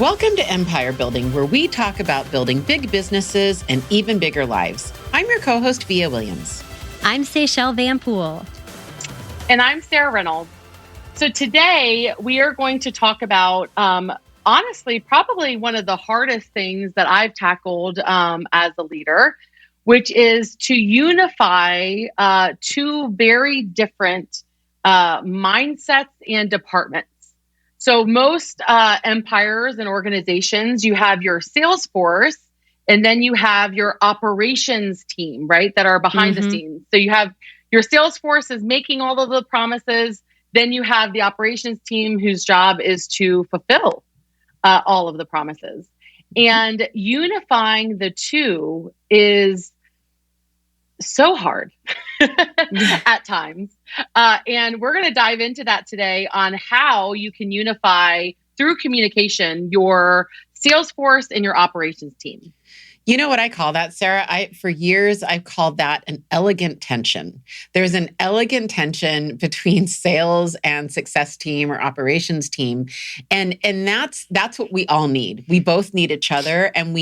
Welcome to Empire Building, where we talk about building big businesses and even bigger lives. I'm your co-host, Via Williams. I'm Seychelle Van Poel. And I'm Sarah Reynolds. So today we are going to talk about, honestly, probably one of the hardest things that I've tackled as a leader, which is to unify two very different mindsets and departments. So most empires and organizations, you have your sales force, and then you have your operations team, right, that are behind the scenes. So you have your sales force is making all of the promises. Then you have the operations team whose job is to fulfill all of the promises. And unifying the two is so hard at times. And we're going to dive into that today on how you can unify through communication your sales force and your operations team. You know what I call that, Sarah? For years, I've called that an elegant tension. There's an elegant tension between sales and success team or operations team. And that's what we all need. We both need each other. And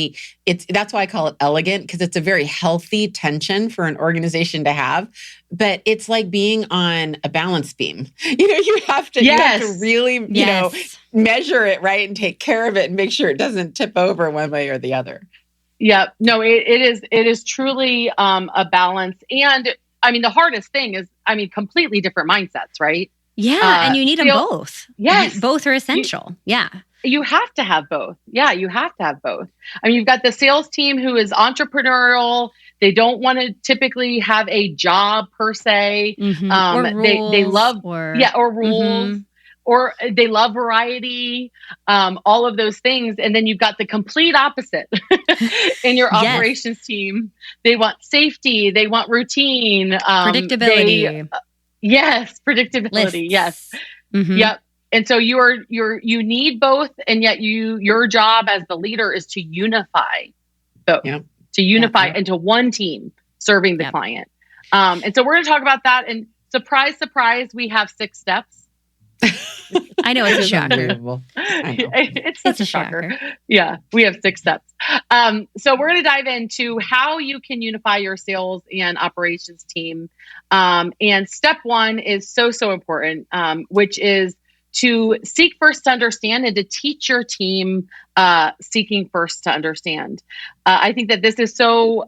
that's why I call it elegant, because it's a very healthy tension for an organization to have. But it's like being on a balance beam. You have to really, measure it, right? And take care of it and make sure it doesn't tip over one way or the other. Yeah, no, it is truly a balance. And I mean, the hardest thing is, completely different mindsets, right? Yeah, and you need them both. Yes. Both are essential. You have to have both. Yeah, you have to have both. I mean, you've got the sales team who is entrepreneurial. They don't want to typically have a job per se. Or rules, they love or rules. Or they love variety, all of those things. And then you've got the complete opposite in your operations team. They want safety. They want routine. Predictability. Predictability. Lists. Yes. Yep. And so you need both. And yet your job as the leader is to unify both, to unify into one team serving the client. And so we're going to talk about that. And surprise, surprise, we have 6 steps. I know it's a shocker. It's such a shocker. Yeah, we have 6 steps. So we're going to dive into how you can unify your sales and operations team. And step 1 is so important, which is to seek first to understand and to teach your team seeking first to understand. I think that this is so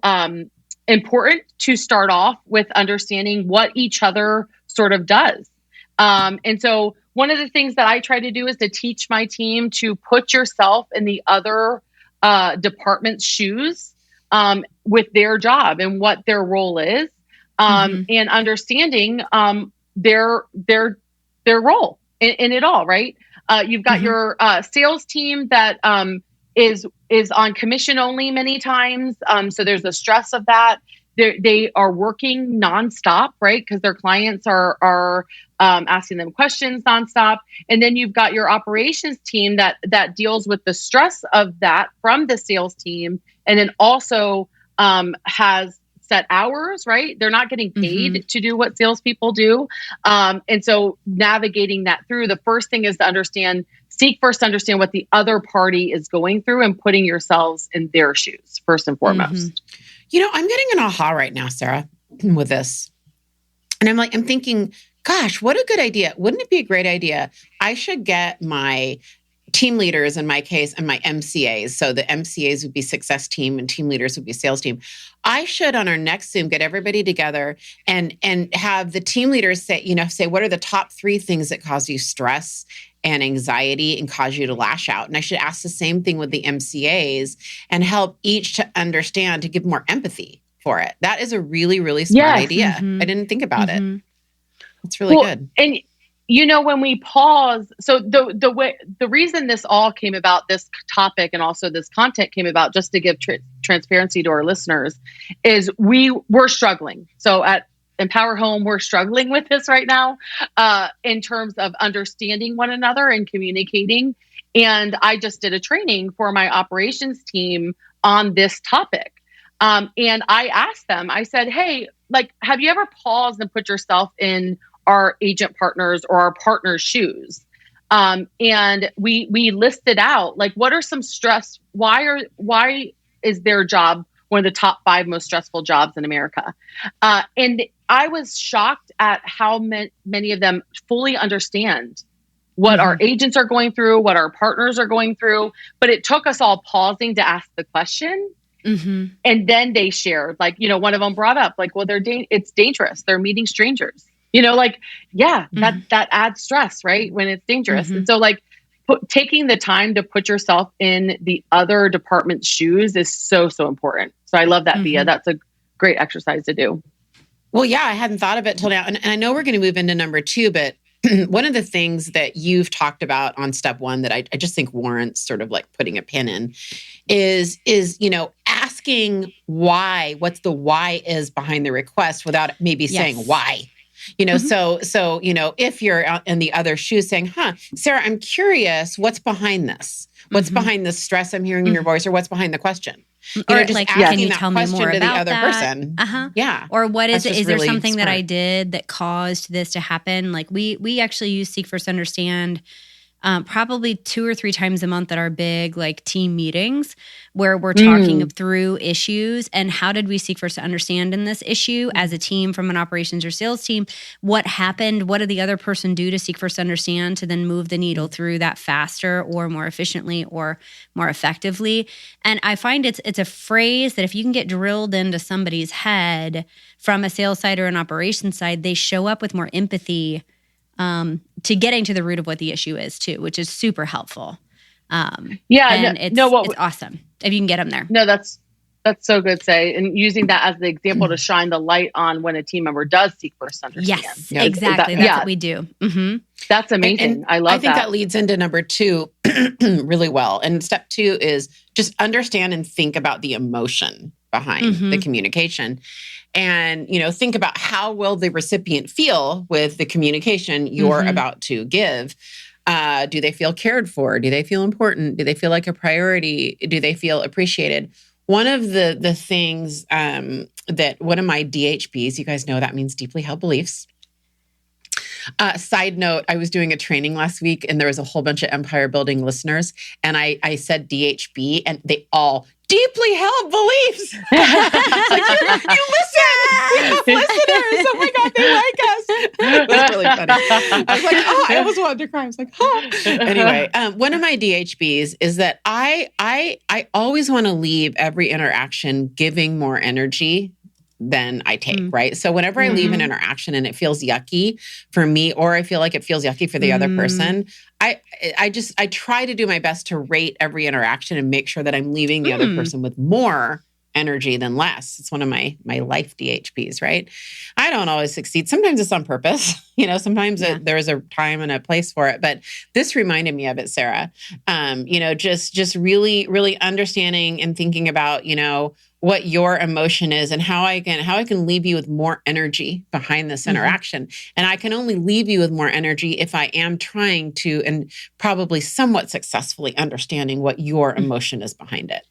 important to start off with understanding what each other sort of does. And so one of the things that I try to do is to teach my team to put yourself in the other department's shoes with their job and what their role is, and understanding their role in it all, right? You've got your sales team that is on commission only many times. So there's the stress of that. They are working nonstop, right? Because their clients are asking them questions nonstop. And then you've got your operations team that deals with the stress of that from the sales team, and then also has set hours, right? They're not getting paid to do what salespeople do. And so navigating that through, the first thing is to seek first to understand what the other party is going through and putting yourselves in their shoes, first and foremost. I'm getting an aha right now, Sarah, with this. And I'm thinking, gosh, what a good idea. Wouldn't it be a great idea? I should get my team leaders in my case and my MCAs. So the MCAs would be success team and team leaders would be sales team. I should on our next Zoom get everybody together and have the team leaders say what are the top 3 things that cause you stress and anxiety and cause you to lash out. And I should ask the same thing with the MCAs and help each to understand, to give more empathy for it. That is a really, really smart idea. I didn't think about it. It's really good. And when we pause, so the reason this all came about, this topic and also this content came about, just to give transparency to our listeners, is we're struggling. So at Empower Home, we're struggling with this right now in terms of understanding one another and communicating. And I just did a training for my operations team on this topic. And I asked them, I said, hey, have you ever paused and put yourself in our agent partners or our partners' shoes? And we listed out, like, what are some stress? Why is their job one of the top 5 most stressful jobs in America? And I was shocked at how many of them fully understand what our agents are going through, what our partners are going through. But it took us all pausing to ask the question. And then they shared, like, one of them brought up, like, well, it's dangerous. They're meeting strangers, like, that adds stress, right? When it's dangerous. And so, like, taking the time to put yourself in the other department's shoes is so, so important. So I love that, Via. That's a great exercise to do. Well, yeah, I hadn't thought of it till now. And I know we're going to move into number 2, but one of the things that you've talked about on step 1 that I just think warrants sort of like putting a pin in is asking why, what's the why is behind the request without maybe saying why. So if you're in the other shoes saying, Sarah, I'm curious, what's behind this? What's behind the stress I'm hearing in your voice, or what's behind the question? Or just like, asking can you that tell me question more to the about other that? person. Yeah. Or what is it? Is there really something that smart. I did that caused this to happen? Like we actually use Seek First Understand probably 2 or 3 times a month at our big like team meetings where we're talking through issues and how did we seek first to understand in this issue as a team from an operations or sales team, what happened, what did the other person do to seek first to understand to then move the needle through that faster or more efficiently or more effectively. And I find it's a phrase that if you can get drilled into somebody's head from a sales side or an operations side, they show up with more empathy to getting to the root of what the issue is too, which is super helpful. It's awesome if you can get them there. No, that's so good, Say, and using that as the example to shine the light on when a team member does seek first understand. Yes, exactly. That's what we do. That's amazing. And I love that. I think that leads into number 2 really well. And step 2 is just understand and think about the emotion behind the communication. And, think about how will the recipient feel with the communication you're about to give. Do they feel cared for? Do they feel important? Do they feel like a priority? Do they feel appreciated? One of the things that one of my DHBs, you guys know that means deeply held beliefs. Side note, I was doing a training last week and there was a whole bunch of empire building listeners. And I said DHB and they all deeply held beliefs. Like, you listen. We have listeners. Oh my God, they like us. It was really funny. I was like, I almost wanted to cry. I was like, Anyway, one of my DHBs is that I always want to leave every interaction giving more energy than I take, right? So whenever I leave an interaction and it feels yucky for me, or I feel like it feels yucky for the other person, I try to do my best to rate every interaction and make sure that I'm leaving the other person with more energy than less. It's one of my life DHPs, right? I don't always succeed. Sometimes it's on purpose. Sometimes there is a time and a place for it. But this reminded me of it, Sarah. Just really, really understanding and thinking about, what your emotion is and how I can leave you with more energy behind this interaction. And I can only leave you with more energy if I am trying to, and probably somewhat successfully understanding what your emotion is behind it.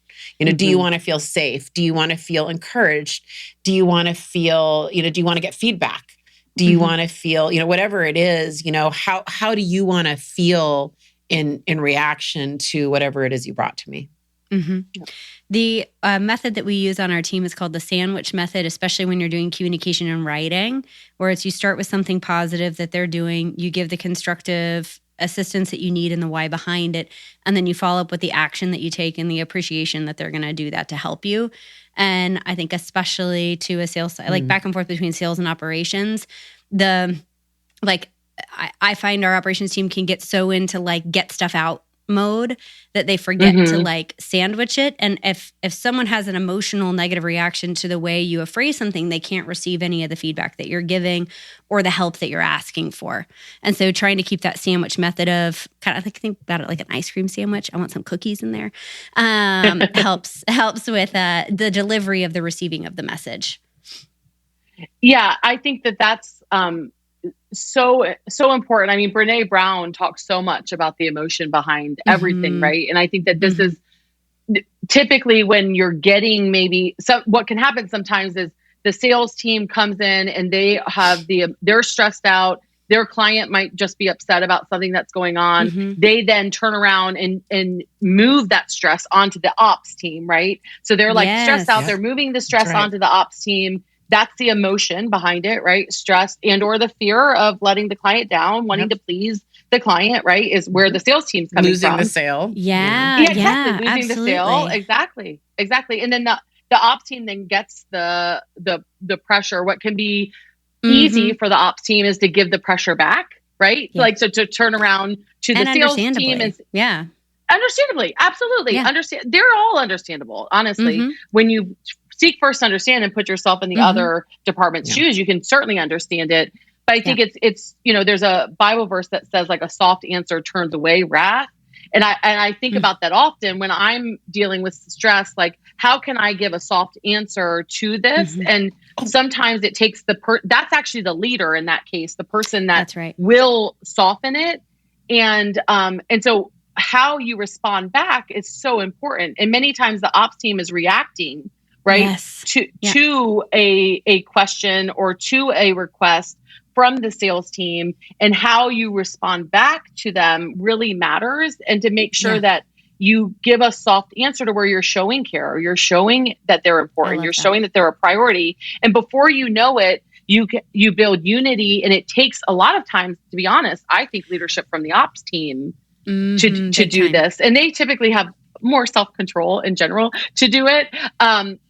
Do you want to feel safe? Do you want to feel encouraged? Do you want to feel, do you want to get feedback? Do you want to feel, whatever it is, how do you want to feel in reaction to whatever it is you brought to me? The method that we use on our team is called the sandwich method, especially when you're doing communication and writing, where it's you start with something positive that they're doing, you give the constructive assistance that you need and the why behind it, and then you follow up with the action that you take and the appreciation that they're going to do that to help you. And I think especially to a sales, like back and forth between sales and operations, I find our operations team can get so into like get stuff out mode that they forget to like sandwich it. And if someone has an emotional negative reaction to the way you have phrased something, they can't receive any of the feedback that you're giving or the help that you're asking for. And so trying to keep that sandwich method of kind of think about it like an ice cream sandwich. I want some cookies in there. Helps with the delivery of the receiving of the message. Yeah, I think that's so important. I mean, Brene Brown talks so much about the emotion behind everything, right? And I think that this is typically when you're getting what can happen sometimes is the sales team comes in and they're stressed out their client might just be upset about something that's going on. Mm-hmm. They then turn around and move that stress onto the ops team, right? So they're like stressed out. They're moving the stress onto the ops team. That's the emotion behind it, right? Stress and or the fear of letting the client down, wanting to please the client, right? Is where the sales team's coming losing from. the sale. Yeah, exactly. Losing absolutely. the sale. Exactly. And then the ops team then gets the pressure. What can be easy for the ops team is to give the pressure back, right? Yeah. Like, so to turn around to the sales team and understandably, absolutely. Understand. They're all understandable, honestly. When you seek first to understand and put yourself in the other department's shoes, you can certainly understand it. But I think it's, there's a Bible verse that says like a soft answer turns away wrath. And I think about that often when I'm dealing with stress, like how can I give a soft answer to this? And sometimes it takes that's actually the leader in that case, the person that will soften it. And so how you respond back is so important. And many times the ops team is reacting, right, to a question or to a request from the sales team, and how you respond back to them really matters. And to make sure that you give a soft answer to where you're showing care, you're showing that they're important, you're showing that they're a priority. And before you know it, you build unity. And it takes a lot of times, to be honest, I think leadership from the ops team to do this. And they typically have more self-control in general to do it.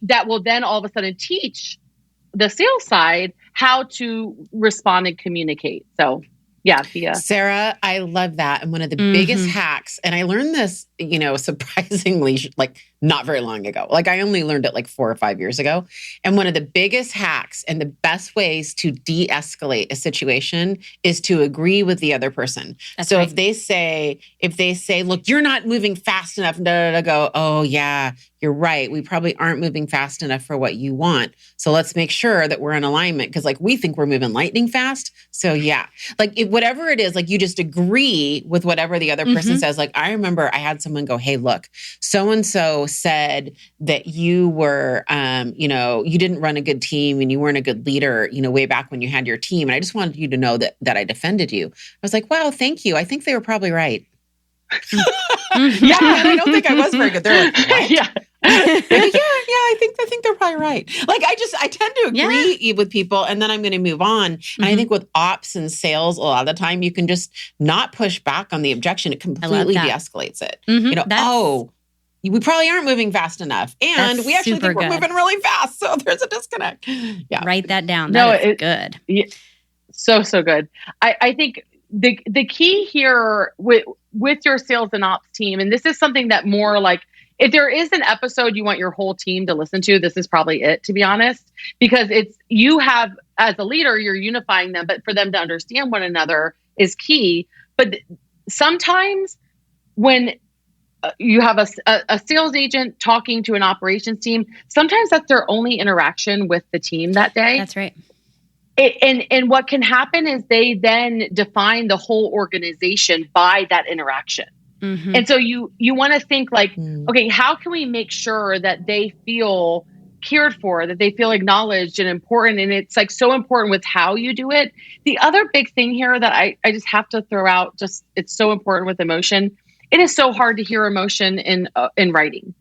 That will then all of a sudden teach the sales side how to respond and communicate. So Sarah, I love that. And one of the biggest hacks, and I learned this, surprisingly, like not very long ago. Like I only learned it like 4 or 5 years ago. And one of the biggest hacks and the best ways to de-escalate a situation is to agree with the other person. So if they say, look, you're not moving fast enough, go, oh yeah, you're right. We probably aren't moving fast enough for what you want. So let's make sure that we're in alignment, because like we think we're moving lightning fast. So whatever it is, like you just agree with whatever the other person says. Like I remember I had someone go, hey, look, so-and-so said that you were, you didn't run a good team and you weren't a good leader, way back when you had your team. And I just wanted you to know that I defended you. I was like, wow, thank you. I think they were probably right. And I don't think I was very good. They're like, what? I think they're probably right. Like I tend to agree with people, and then I'm going to move on. And I think with ops and sales, a lot of the time you can just not push back on the objection. It completely de-escalates it. We probably aren't moving fast enough, and we actually think we're moving really fast. So there's a disconnect. Yeah, write that down. That is good. Yeah, so good. I think the key here with your sales and ops team, and this is something that more like, if there is an episode you want your whole team to listen to, this is probably it, to be honest, because you have, as a leader, you're unifying them, but for them to understand one another is key. But sometimes when you have a sales agent talking to an operations team, sometimes that's their only interaction with the team that day. That's right. And what can happen is they then define the whole organization by that interaction. And so you want to think like, okay, how can we make sure that they feel cared for, that they feel acknowledged and important? And it's like so important with how you do it. The other big thing here that I just have to throw out, it's so important with emotion. It is so hard to hear emotion in writing.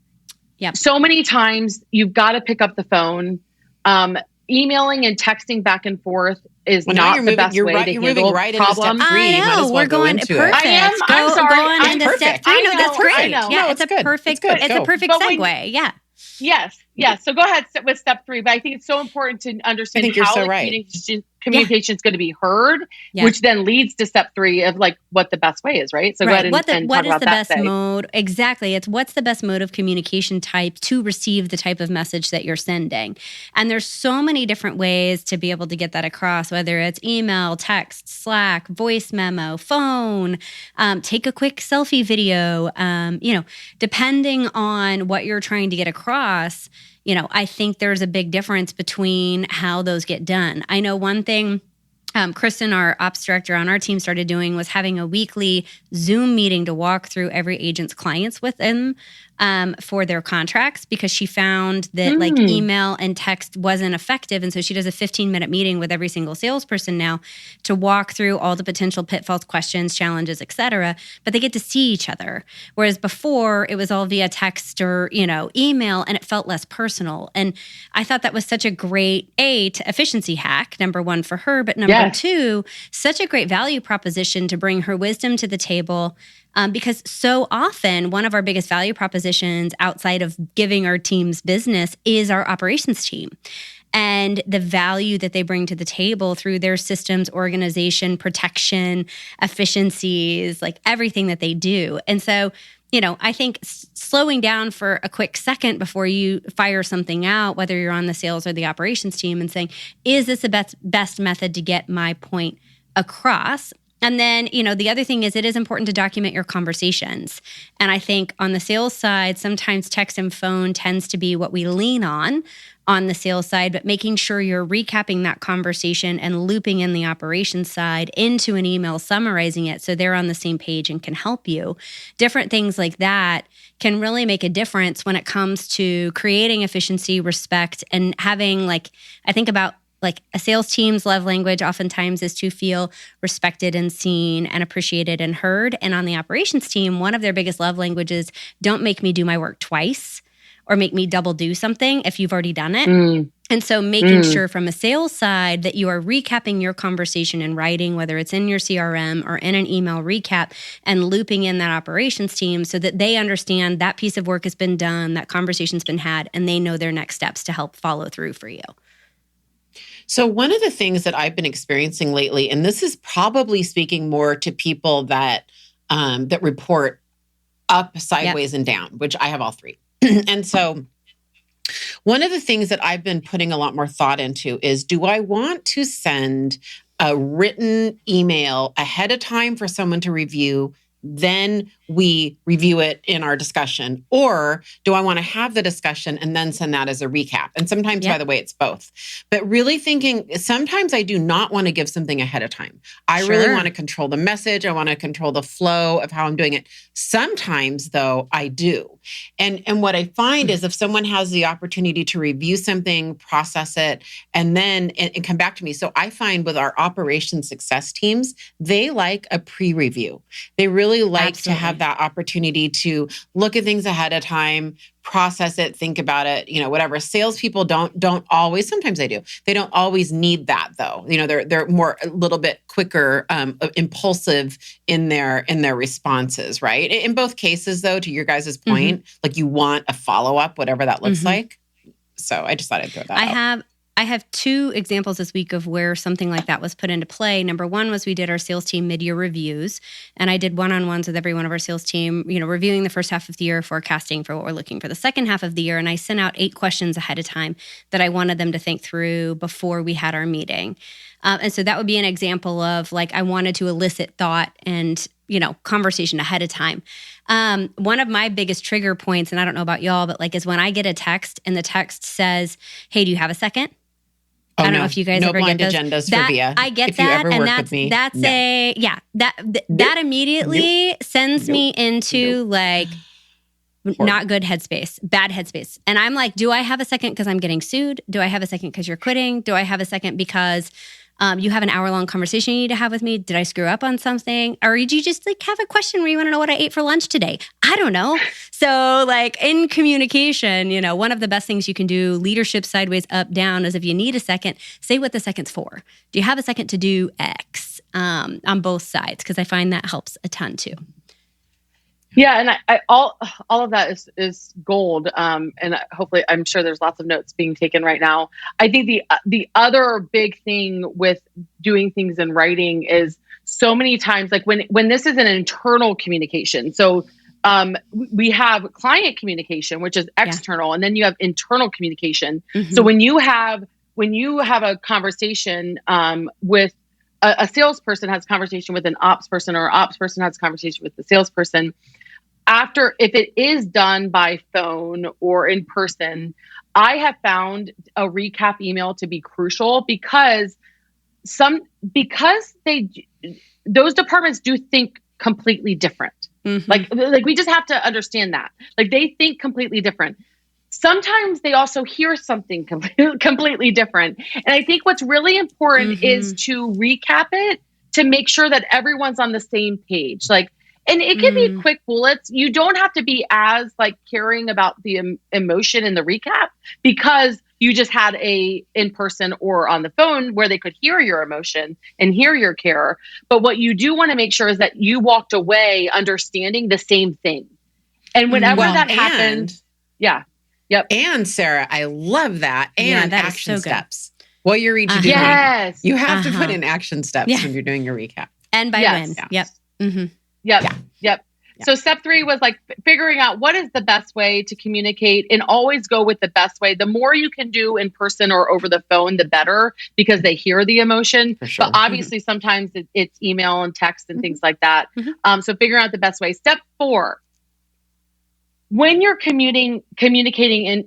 Yeah. So many times you've got to pick up the phone. Emailing and texting back and forth is not the best way to handle problems. I know. We're going perfect. I am. I'm sorry. Going into step 3. No, that's great. Yeah, it's a perfect segue. Yeah. Yes. So go ahead with step 3. But I think it's so important to understand how communication is going to be heard, which then leads to step 3 of like what the best way is, right? So go ahead and talk about what is the best that mode? Exactly. It's what's the best mode of communication type to receive the type of message that you're sending. And there's so many different ways to be able to get that across, whether it's email, text, Slack, voice memo, phone, take a quick selfie video, depending on what you're trying to get across. I think there's a big difference between how those get done. I know one thing Kristen, our ops director on our team, started doing was having a weekly Zoom meeting to walk through every agent's clients with them for their contracts because she found that like email and text wasn't effective. And so she does a 15-minute meeting with every single salesperson now to walk through all the potential pitfalls, questions, challenges, et cetera. But they get to see each other. Whereas before it was all via text or, email, and it felt less personal. And I thought that was such a great efficiency hack, number one for her, but number two, such a great value proposition to bring her wisdom to the table. Because so often one of our biggest value propositions outside of giving our teams business is our operations team and the value that they bring to the table through their systems, organization, protection, efficiencies, like everything that they do. And so, I think slowing down for a quick second before you fire something out, whether you're on the sales or the operations team, and saying, is this the best method to get my point across? And then, the other thing is it is important to document your conversations. And I think on the sales side, sometimes text and phone tends to be what we lean on the sales side, but making sure you're recapping that conversation and looping in the operations side into an email, summarizing it so they're on the same page and can help you. Different things like that can really make a difference when it comes to creating efficiency, respect, and having I think about a sales team's love language oftentimes is to feel respected and seen and appreciated and heard. And on the operations team, one of their biggest love languages, don't make me do my work twice or make me double do something if you've already done it. And so making sure from a sales side that you are recapping your conversation in writing, whether it's in your CRM or in an email recap, and looping in that operations team so that they understand that piece of work has been done, that conversation's been had, and they know their next steps to help follow through for you. So one of the things that I've been experiencing lately, and this is probably speaking more to people that that report up, sideways, and down, which I have all three. And so one of the things that I've been putting a lot more thought into is, do I want to send a written email ahead of time for someone to review, then we review it in our discussion? Or do I want to have the discussion and then send that as a recap? And sometimes, by the way, it's both. But really thinking, sometimes I do not want to give something ahead of time. I really want to control the message. I want to control the flow of how I'm doing it. Sometimes, though, I do. And what I find is if someone has the opportunity to review something, process it, and then and come back to me. So I find with our operations success teams, they like a pre-review. They really like to have that opportunity to look at things ahead of time, process it, think about it, whatever. Salespeople don't always, sometimes they do. They don't always need that though. They're more a little bit quicker, impulsive in their responses, right? In both cases though, to your guys' point, like you want a follow-up, whatever that looks like. So I just thought I'd throw that out. I have two examples this week of where something like that was put into play. Number one was we did our sales team mid-year reviews, and I did one-on-ones with every one of our sales team, reviewing the first half of the year, forecasting for what we're looking for the second half of the year. And I sent out 8 questions ahead of time that I wanted them to think through before we had our meeting. And so that would be an example of I wanted to elicit thought and conversation ahead of time. One of my biggest trigger points, and I don't know about y'all, but is when I get a text and the text says, "Hey, do you have a second?" I don't know if you guys ever get those. No blind agendas for Via. I get that, and that immediately sends me into not good headspace, bad headspace. And I'm like, do I have a second because I'm getting sued? Do I have a second because you're quitting? Do I have a second because you have an hour-long conversation you need to have with me? Did I screw up on something? Or did you just have a question where you want to know what I ate for lunch today? I don't know. So in communication, one of the best things you can do, leadership sideways, up, down, is if you need a second, say what the second's for. Do you have a second to do X on both sides? Because I find that helps a ton too. Yeah, and I all of that is gold. And hopefully, I'm sure there's lots of notes being taken right now. I think the other big thing with doing things in writing is so many times, when this is an internal communication. So we have client communication, which is external, and then you have internal communication. So when you have a conversation with a salesperson has a conversation with an ops person, or an ops person has a conversation with the salesperson. If it is done by phone or in person, I have found a recap email to be crucial because those departments do think completely different. Mm-hmm. Like we just have to understand that. Like they think completely different. Sometimes they also hear something completely different. And I think what's really important is to recap it to make sure that everyone's on the same page. Like, and it can be quick bullets. You don't have to be as like caring about the emotion in the recap because you just had a in person or on the phone where they could hear your emotion and hear your care. But what you do want to make sure is that you walked away understanding the same thing. And whenever that happens, Yep. And Sarah, I love that. And that action so steps. What you're each doing. Yes. You have to put in action steps when you're doing your recap. And by when. Yep. Mm-hmm. Yep. So step 3 was like figuring out what is the best way to communicate and always go with the best way. The more you can do in person or over the phone, the better because they hear the emotion. For sure. But obviously sometimes it's email and text and things like that. So figuring out the best way. Step 4. When you're communicating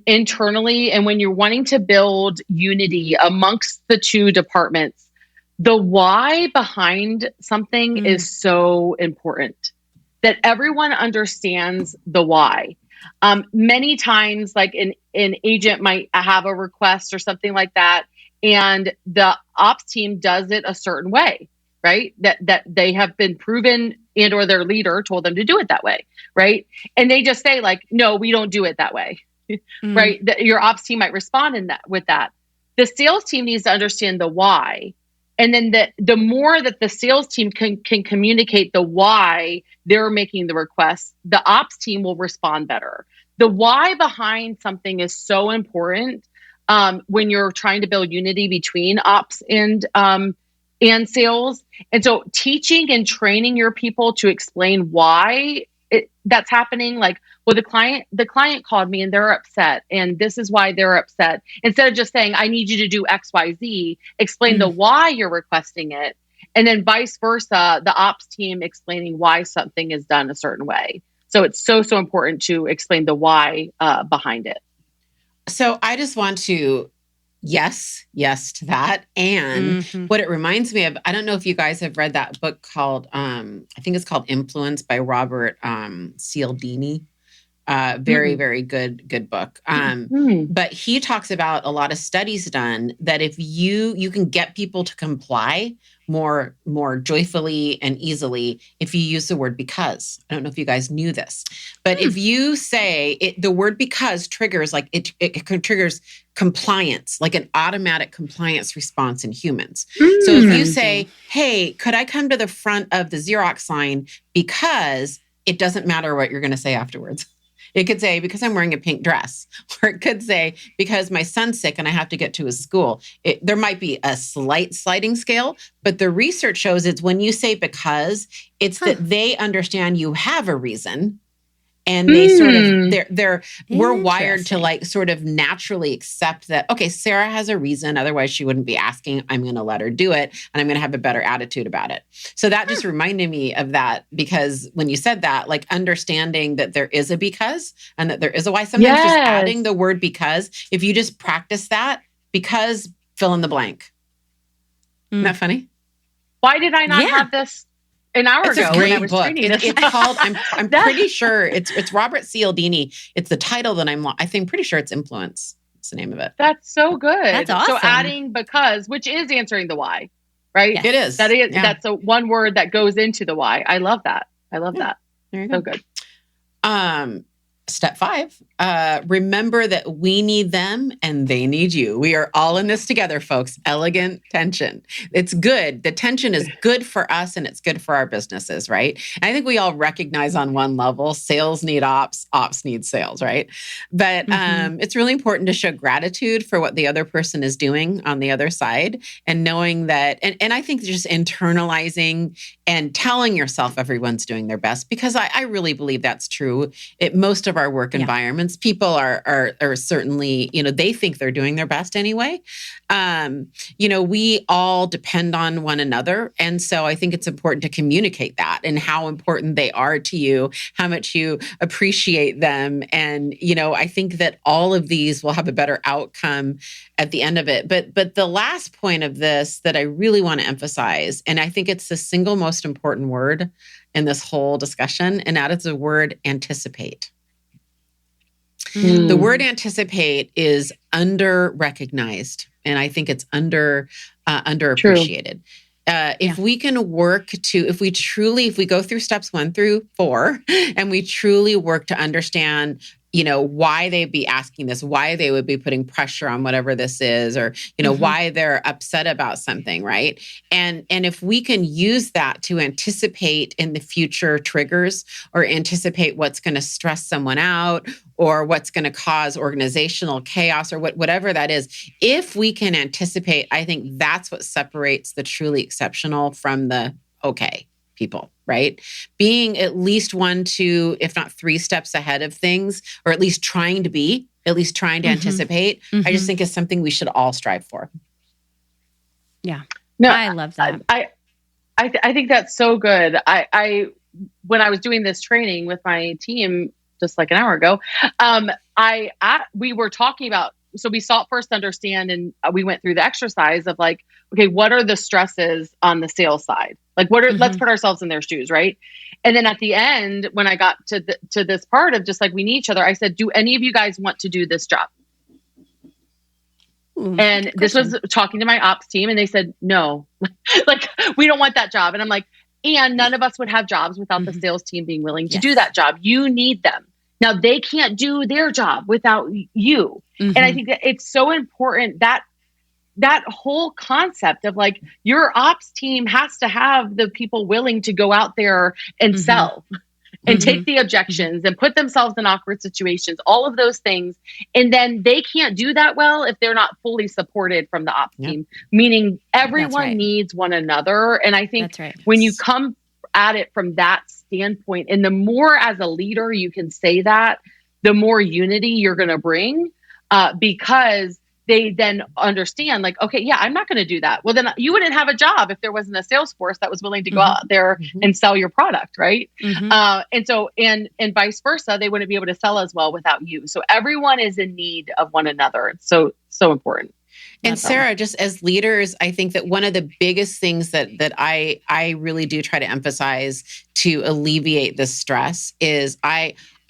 internally and when you're wanting to build unity amongst the two departments, the why behind something is so important that everyone understands the why. Many times, like an agent might have a request or something like that, and the ops team does it a certain way, right? That they have been proven and or their leader told them to do it that way, right? And they just say like, no, we don't do it that way, right? Your ops team might respond with that. The sales team needs to understand the why. And then the more that the sales team can communicate the why they're making the request, the ops team will respond better. The why behind something is so important when you're trying to build unity between ops and sales. And so teaching and training your people to explain why that's happening. Like, well, the client called me and they're upset and this is why they're upset. Instead of just saying, I need you to do X, Y, Z, explain the why you're requesting it. And then vice versa, the ops team explaining why something is done a certain way. So it's so important to explain the why behind it. So I just want to yes to that. And what it reminds me of, I don't know if you guys have read that book called, I think it's called Influence by Robert Cialdini. Very, very good book. But he talks about a lot of studies done that if you can get people to comply more joyfully and easily if you use the word because. I don't know if you guys knew this, but if you say it, the word because triggers like it triggers compliance, like an automatic compliance response in humans. So if you say, hey, could I come to the front of the Xerox line because it doesn't matter what you're going to say afterwards. It could say, because I'm wearing a pink dress, or it could say, because my son's sick and I have to get to his school. There might be a slight sliding scale, but the research shows it's when you say because, it's that they understand you have a reason. And they sort of, we're wired to like sort of naturally accept that, okay, Sarah has a reason. Otherwise she wouldn't be asking. I'm going to let her do it. And I'm going to have a better attitude about it. So that just reminded me of that because when you said that, like understanding that there is a because and that there is a why, sometimes just adding the word because, if you just practice that, because fill in the blank. Isn't that funny? Why did I not have this an hour ago when I was training this? It's called, I'm pretty sure it's Robert Cialdini. It's the title that I think pretty sure it's Influence. It's the name of it. That's so good. That's awesome. So adding because, which is answering the why, right? Yes. It is. That is, that's a one word that goes into the why. I love that. That. There you go. So good. Step 5, remember that we need them and they need you. We are all in this together, folks. Elegant tension. It's good. The tension is good for us and it's good for our businesses, right? And I think we all recognize on one level, sales need ops, ops need sales, right? But it's really important to show gratitude for what the other person is doing on the other side and knowing that, and I think just internalizing and telling yourself everyone's doing their best, because I really believe that's true. Most of our work environments, people are certainly, they think they're doing their best anyway. We all depend on one another. And so I think it's important to communicate that and how important they are to you, how much you appreciate them. And, I think that all of these will have a better outcome at the end of it. But the last point of this that I really want to emphasize, and I think it's the single most important word in this whole discussion, and that is the word anticipate. The word anticipate is under-recognized, and I think it's underappreciated. If we can if we go through steps 1 through 4, and we truly work to understand, why they'd be asking this, why they would be putting pressure on whatever this is, or, why they're upset about something, right? And if we can use that to anticipate in the future triggers, or anticipate what's going to stress someone out, or what's going to cause organizational chaos, or whatever that is, if we can anticipate, I think that's what separates the truly exceptional from the okay people, right? Being at least 1, 2, if not 3 steps ahead of things, or at least trying to anticipate, I just think is something we should all strive for. Yeah. No, I love that. I think that's so good. When I was doing this training with my team just like an hour ago, we were talking about, so we sought first to understand, and we went through the exercise of like, okay, what are the stresses on the sales side? Like, let's put ourselves in their shoes, right? And then at the end, when I got to this part of just like, we need each other, I said, do any of you guys want to do this job? And this was talking to my ops team, and they said, no, like, we don't want that job. And I'm like, and none of us would have jobs without the sales team being willing to do that job. You need them. Now, they can't do their job without you. And I think that it's so important that whole concept of like, your ops team has to have the people willing to go out there and sell and take the objections and put themselves in awkward situations, all of those things. And then they can't do that well if they're not fully supported from the ops team, meaning everyone needs one another. And I think when you come at it from that standpoint, and the more as a leader you can say that, the more unity you're going to bring, because they then understand like, okay, yeah, I'm not going to do that. Well, then you wouldn't have a job if there wasn't a sales force that was willing to go out there and sell your product. Right. And so, and vice versa, they wouldn't be able to sell as well without you. So everyone is in need of one another. It's so important. And Sarah, just as leaders, I think that one of the biggest things that I really do try to emphasize to alleviate this stress is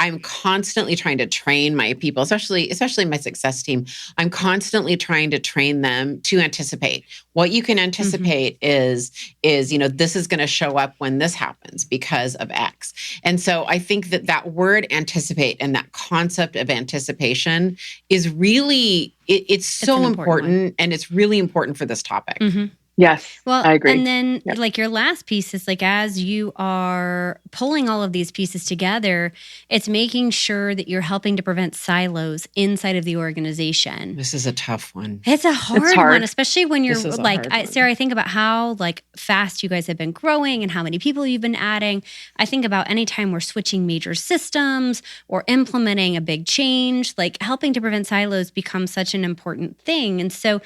I'm constantly trying to train my people, especially my success team. I'm constantly trying to train them to anticipate. What you can anticipate is this is going to show up when this happens because of X. And so I think that word anticipate and that concept of anticipation is really, it's so important, and it's really important for this topic. Yes, well, I agree. And then like your last piece is like, as you are pulling all of these pieces together, it's making sure that you're helping to prevent silos inside of the organization. This is a tough one. It's a hard one, especially when you're like, Sarah, I think about how like fast you guys have been growing and how many people you've been adding. I think about any time we're switching major systems or implementing a big change, like helping to prevent silos becomes such an important thing. And so,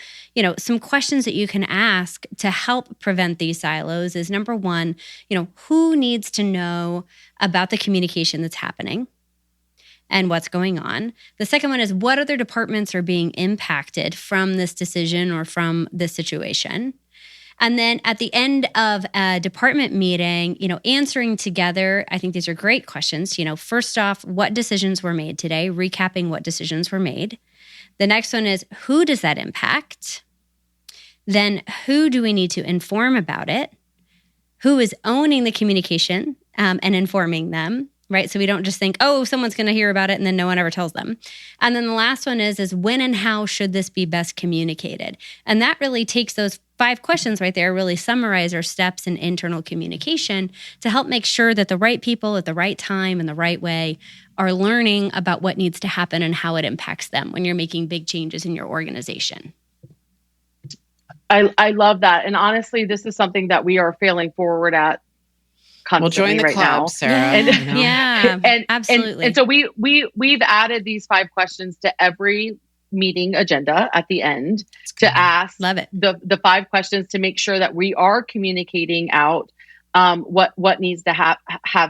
some questions that you can ask to help prevent these silos is number one, who needs to know about the communication that's happening and what's going on? The second one is what other departments are being impacted from this decision or from this situation? And then at the end of a department meeting, answering together, I think these are great questions. First off, what decisions were made today? Recapping what decisions were made. The next one is who does that impact? Then who do we need to inform about it? Who is owning the communication and informing them, right? So we don't just think, oh, someone's going to hear about it and then no one ever tells them. And then the last one is when and how should this be best communicated? And that really takes those 5 questions right there, really summarize our steps in internal communication to help make sure that the right people at the right time and the right way are learning about what needs to happen and how it impacts them when you're making big changes in your organization. I love that. And honestly, this is something that we are failing forward at constantly We'll join the right club, now. Sarah. Yeah, absolutely. And so we've added these 5 questions to every meeting agenda at the end to ask Love it. the 5 questions to make sure that we are communicating out what needs to have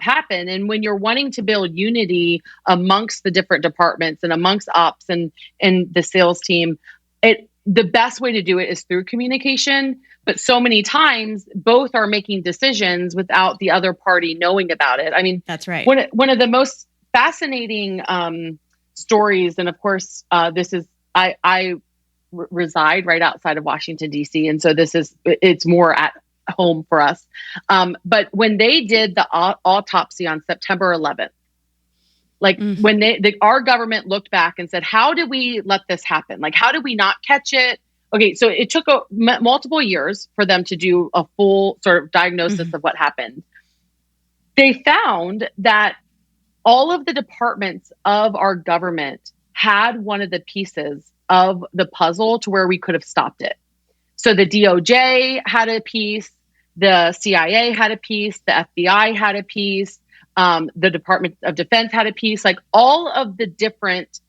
happen. And when you're wanting to build unity amongst the different departments and amongst ops and the sales team, the best way to do it is through communication. But so many times both are making decisions without the other party knowing about it. I mean, that's right. One of the most fascinating stories, and of course, this is I reside right outside of Washington, D.C., and so it's more at home for us. But when they did the autopsy on September 11th, like when our government looked back and said, how did we let this happen? Like, how did we not catch it? Okay, so it took multiple years for them to do a full sort of diagnosis of what happened. They found that all of the departments of our government had one of the pieces of the puzzle to where we could have stopped it. So the DOJ had a piece, the CIA had a piece, the FBI had a piece, the Department of Defense had a piece. Like all of the different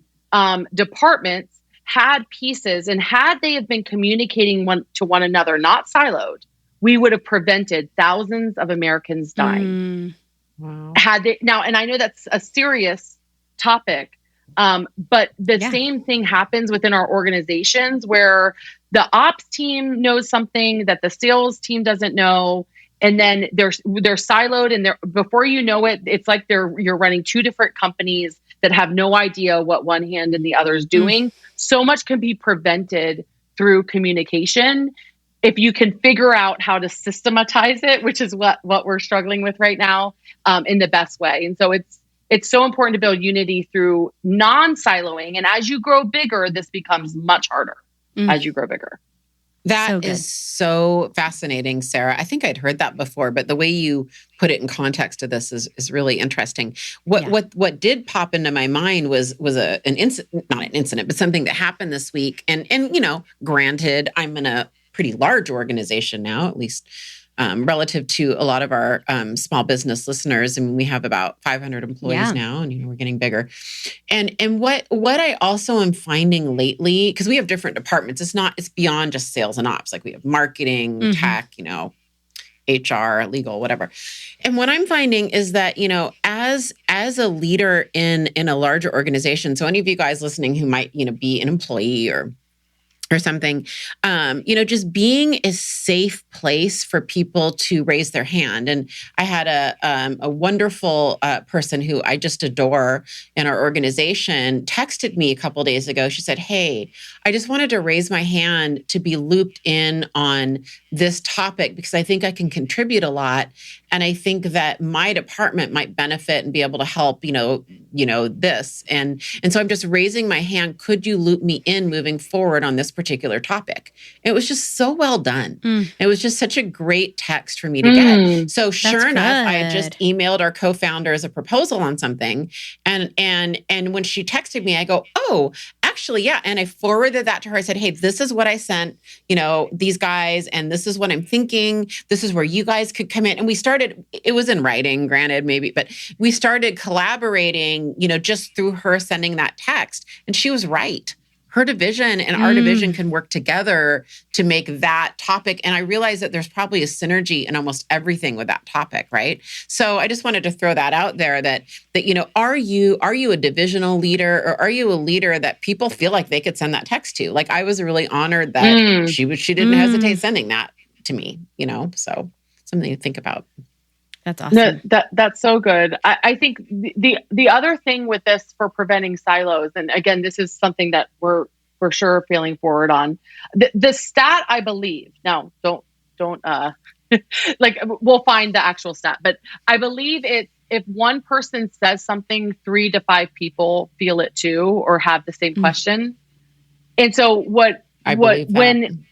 departments had pieces, and had they have been communicating to one another, not siloed, we would have prevented thousands of Americans dying. Wow. And I know that's a serious topic, but the same thing happens within our organizations where the ops team knows something that the sales team doesn't know, and then they're siloed, and before you know it, it's like you're running 2 different companies that have no idea what one hand and the other is doing. So much can be prevented through communication if you can figure out how to systematize it, which is what we're struggling with right now, in the best way. And so it's so important to build unity through non-siloing. And as you grow bigger, this becomes much harder as you grow bigger. That is so fascinating, Sarah. I think I'd heard that before, but the way you put it in context to this is really interesting. What did pop into my mind was not an incident, but something that happened this week. And granted, I'm in a pretty large organization now, at least relative to a lot of our small business listeners. I mean, we have about 500 employees now, and we're getting bigger. And what I also am finding lately, because we have different departments, it's beyond just sales and ops. Like we have marketing, tech, HR, legal, whatever. And what I'm finding is that, as a leader in a larger organization, so any of you guys listening who might, be an employee or something, just being a safe place for people to raise their hand. And I had a wonderful person who I just adore in our organization texted me a couple of days ago. She said, "Hey, I just wanted to raise my hand to be looped in on this topic because I think I can contribute a lot. And I think that my department might benefit and be able to help, this. And so I'm just raising my hand. Could you loop me in moving forward on this particular topic?" It was just so well done. It was just such a great text for me to get. So sure enough, I had just emailed our co-founders a proposal on something. And when she texted me, I go, "Oh, actually, yeah." And I forwarded that to her. I said, "Hey, this is what I sent, these guys, and this is what I'm thinking. This is where you guys could come in." And we started, it was in writing, granted, maybe, but we started collaborating, just through her sending that text. And she was right. Her division and our division can work together to make that topic. And I realized that there's probably a synergy in almost everything with that topic, right? So I just wanted to throw that out there that are you a divisional leader, or are you a leader that people feel like they could send that text to? Like I was really honored that she didn't hesitate sending that to me, so something to think about. That's awesome. No, that's so good. I think the other thing with this for preventing silos, and again, this is something that we're for sure failing forward on. The stat, I believe, now don't like we'll find the actual stat, but I believe if one person says something, 3 to 5 people feel it too or have the same question. And so when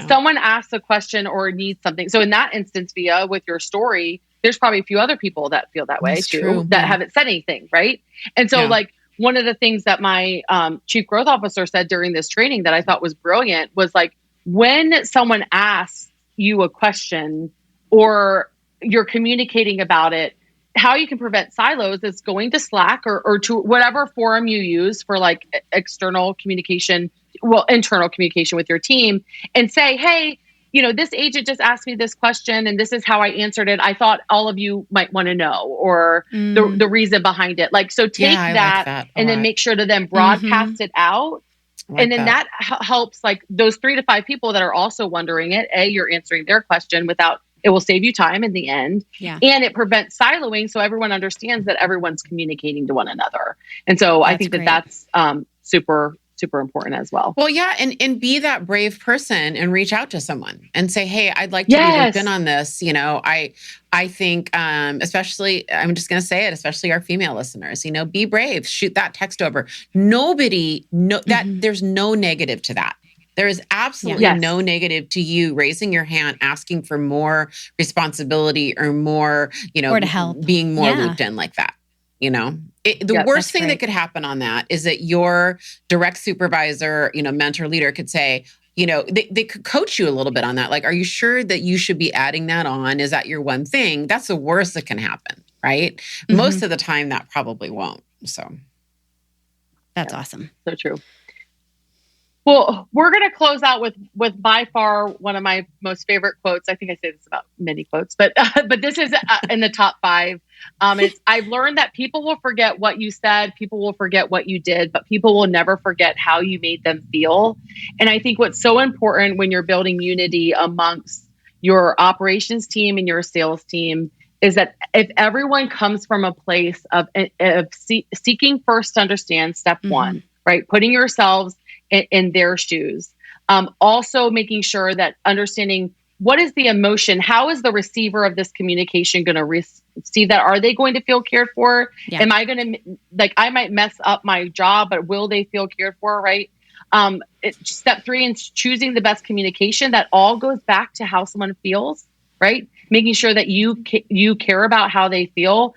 someone asks a question or needs something, so in that instance, Via, with your story, there's probably a few other people that feel that way too, that haven't said anything, right? And so like one of the things that my chief growth officer said during this training that I thought was brilliant was like, when someone asks you a question or you're communicating about it, how you can prevent silos is going to Slack or to whatever forum you use for like external communication, internal communication with your team, and say, hey, this agent just asked me this question and this is how I answered it. I thought all of you might want to know, or the reason behind it. Like, so take that and then make sure to then broadcast it out. And then that helps like those 3 to 5 people that are also wondering it. You're answering their question it will save you time in the end. Yeah. And it prevents siloing. So everyone understands that everyone's communicating to one another. And so I think that's super, super important as well. Well, yeah. And be that brave person and reach out to someone and say, hey, I'd like to be looped in on this. I think, especially, I'm just going to say it, especially our female listeners, be brave, shoot that text over. There's no negative to that. There is absolutely no negative to you raising your hand, asking for more responsibility or more, or to help, being more looped in like that. The worst thing that could happen on that is that your direct supervisor, mentor, leader could say, they could coach you a little bit on that. Like, are you sure that you should be adding that on? Is that your one thing? That's the worst that can happen, right? Mm-hmm. Most of the time that probably won't. So that's awesome. So true. Well, we're going to close out with by far one of my most favorite quotes. I think I say this about many quotes, but this is in the top 5. I've learned that people will forget what you said, people will forget what you did, but people will never forget how you made them feel. And I think what's so important when you're building unity amongst your operations team and your sales team is that if everyone comes from a place of seeking first to understand, step 1, right? Putting yourselves in their shoes. Also making sure that understanding what is the emotion, how is the receiver of this communication going to receive that? Are they going to feel cared for? Yeah. Am I going to, I might mess up my job, but will they feel cared for, right? Step 3 is choosing the best communication. That all goes back to how someone feels, right? Making sure that you care about how they feel.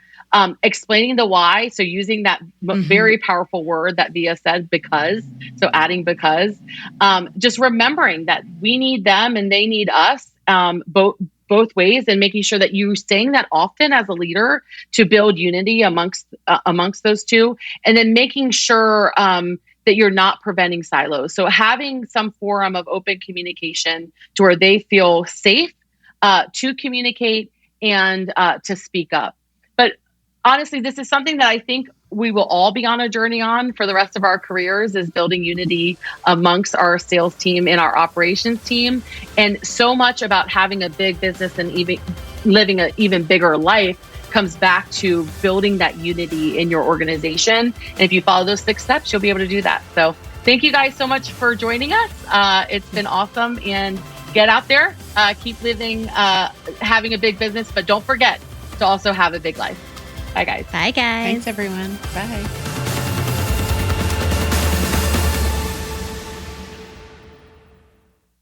Explaining the why. So using that very powerful word that Via said, because. So adding because. Just remembering that we need them and they need us, both ways, and making sure that you're saying that often as a leader to build unity amongst those two, and then making sure that you're not preventing silos. So having some forum of open communication to where they feel safe to communicate and to speak up. But honestly, this is something that I think we will all be on a journey on for the rest of our careers, is building unity amongst our sales team and our operations team. And so much about having a big business and even living an even bigger life comes back to building that unity in your organization. And if you follow those 6 steps, you'll be able to do that. So thank you guys so much for joining us. It's been awesome. And get out there, keep living, having a big business, but don't forget to also have a big life. Bye, guys. Bye, guys. Thanks, everyone. Bye.